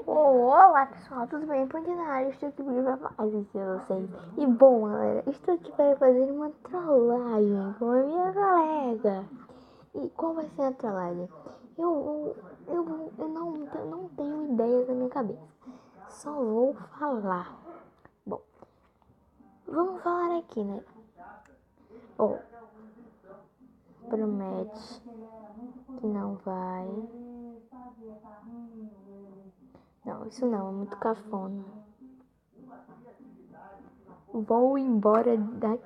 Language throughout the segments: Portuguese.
Olá pessoal, tudo bem? Ordinário, estou aqui para mais de vocês. E bom galera, estou aqui para fazer uma trollagem com a minha colega. E qual vai ser a trollagem? Eu não tenho ideias na minha cabeça, só vou falar. Bom, vamos falar aqui, né? Promete que não vai. Não, isso não, é muito cafona. Vou embora daqui.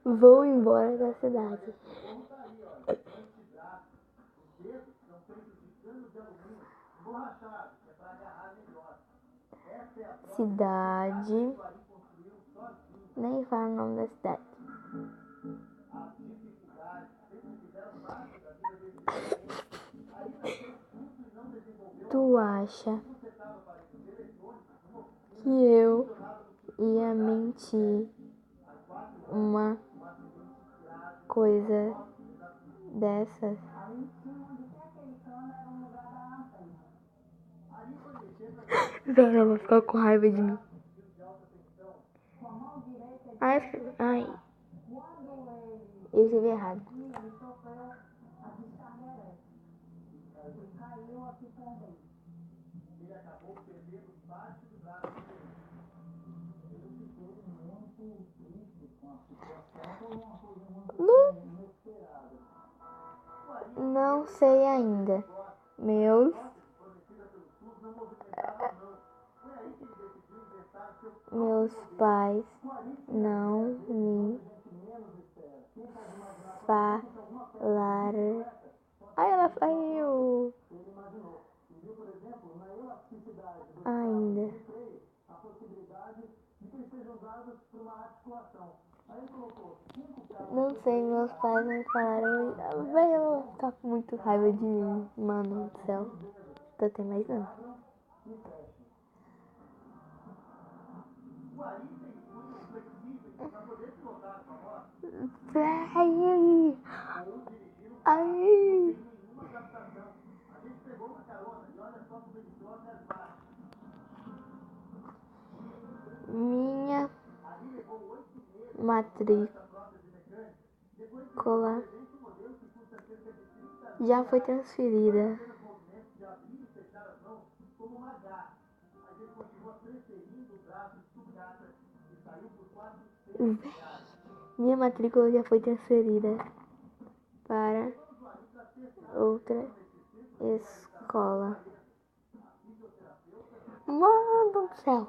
Vou embora da cidade. Cidade. Nem fala o nome da cidade. Tu acha que eu ia mentir uma coisa dessas? Velho, ela vai ficar com raiva de mim. Ai, eu escrevi errado. Não sei ainda. Meus pais não me falaram. Ainda. Não sei, meus pais não falaram. Vai, eu vou ficar com muito raiva de mim, mano do céu. Tô até imaginando. Véi! Ai! Minha matrícula já foi transferida. Minha matrícula já foi transferida para outra escola. Mano do céu.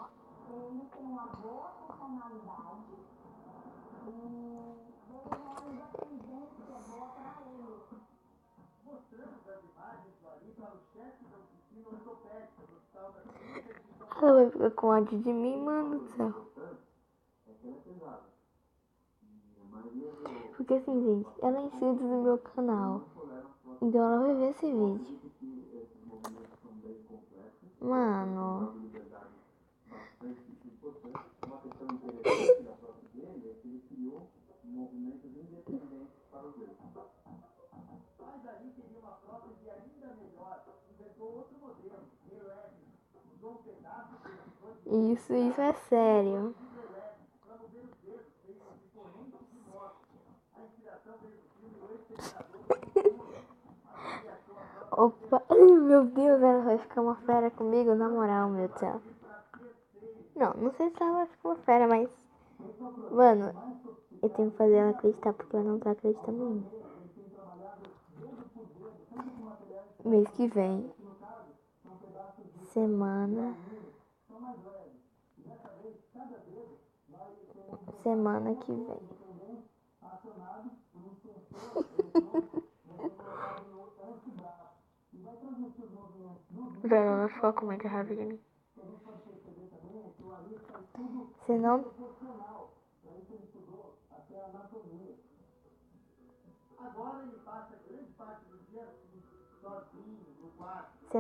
Ela vai ficar com ódio de mim, mano do céu. Porque assim, gente, ela é inscrita no meu canal. Então ela vai ver esse vídeo. Mano. Isso é sério. Opa, meu Deus, ela vai ficar uma fera comigo, na moral, meu Deus. Não sei se ela vai ficar uma fera, mas... Mano, eu tenho que fazer ela acreditar, porque ela não tá acreditando em mim. Mês que vem. Semana que vem. Velho, ela vai ficar com muita raiva de mim. Você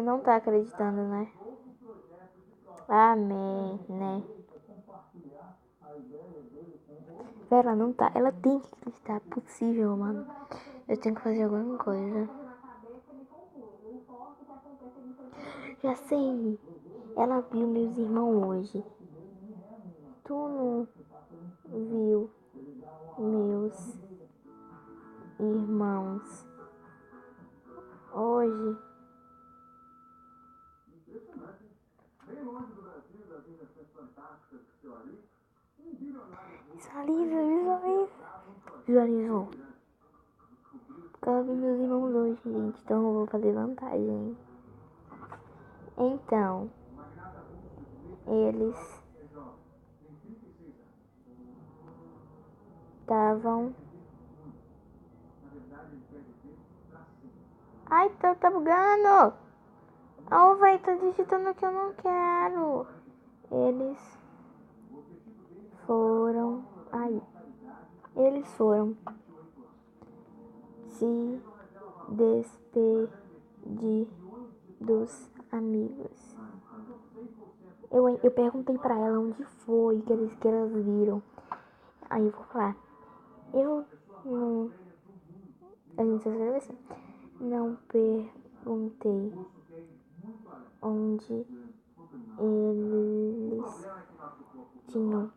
não tá acreditando, né? Amém, né? Ela não tá. Ela tem que acreditar. É possível, mano. Eu tenho que fazer alguma coisa. Já sei. Ela viu meus irmãos hoje. Tu não viu meus irmãos hoje? Visualizou. Porque ela viu meus irmãos hoje, gente. Então eu vou fazer vantagem. Então, eles estavam... Ai, tá bugando! Oh, velho, tô digitando o que eu não quero. Eles foram... Aí. Eles foram se despedir dos amigos. Eu perguntei pra ela onde foi que elas viram. Aí eu vou falar. Eu não... A gente só escreve assim. Não perguntei onde eles tinham.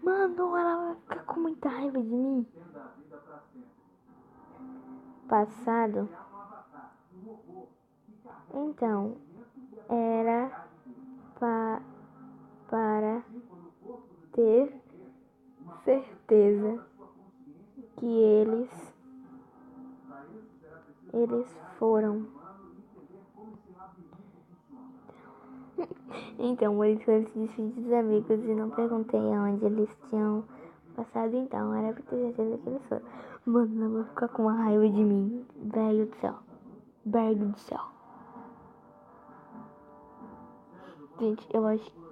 Mano, ela vai ficar com muita raiva de mim. Passado. Então, era para ter certeza que eles foram. Então, eles foram se despedir dos amigos e não perguntei aonde eles tinham passado. Então, era pra ter certeza que eles foram. Mano, ela vai ficar com uma raiva de mim. Velho do céu. Bergo do céu. Gente, eu acho que...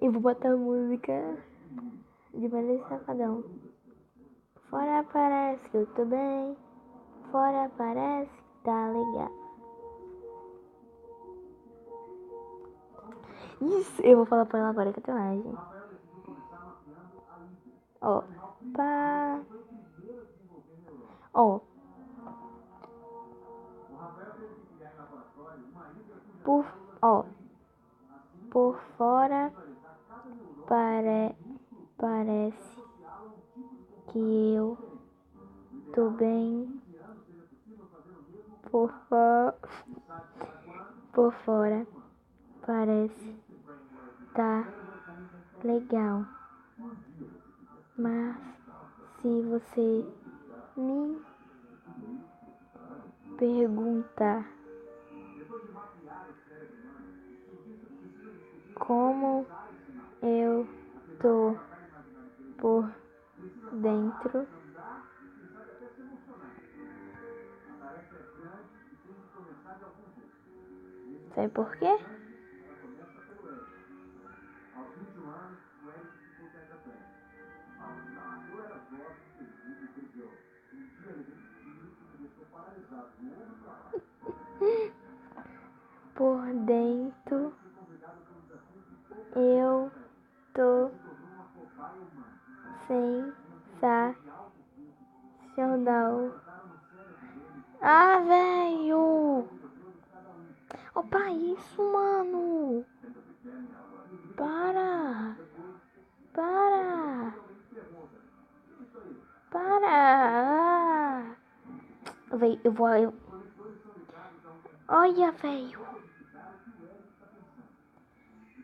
Eu vou botar a música de Maria Safadão. Fora parece que eu tô bem. Fora parece que tá legal. Isso, eu vou falar pra ela agora que eu tenho imagem. Ó, ó. Ó. Por fora parece que eu tô bem. Por fora parece tá legal. Mas se você me perguntar como eu tô por dentro, sabe por quê? Por dentro eu tô sensacional. Ah, velho! Ó, pra isso, mano! Para! Ah. Véi, olha, velho!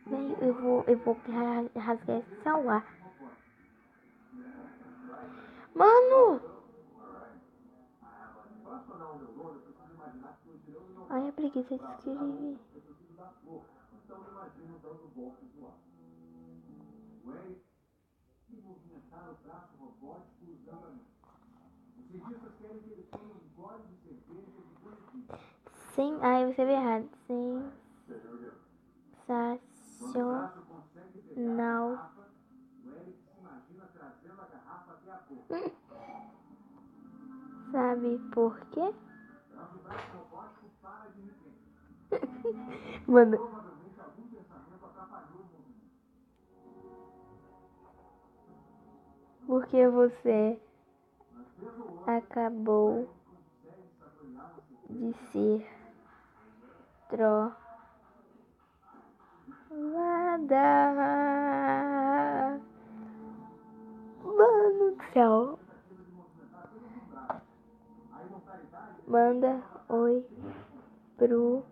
Véi, eu vou rasgar esse celular. Mano! Ai, a preguiça de escrever. Sim, ai, você viu errado. Sensacional. sabe por quê? Mano, porque você acabou de ser trollada. Mano do céu. Manda oi pro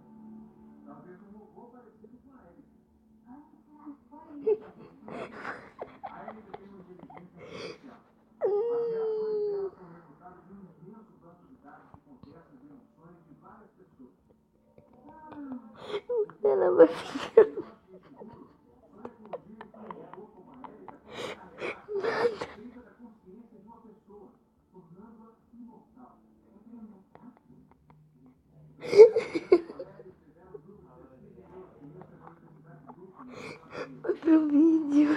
ela vai ficar. Outro vídeo.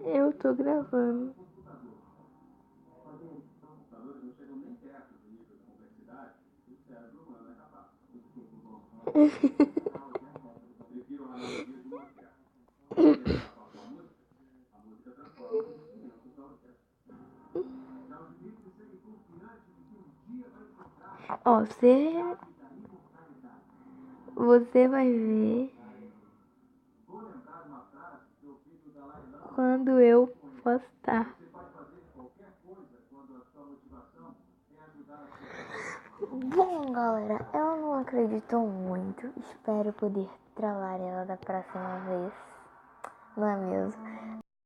Eu tô gravando. Ó, você vai ver quando eu postar. Bom, galera, eu não acredito muito. Espero poder trollar ela da próxima vez. Não é mesmo?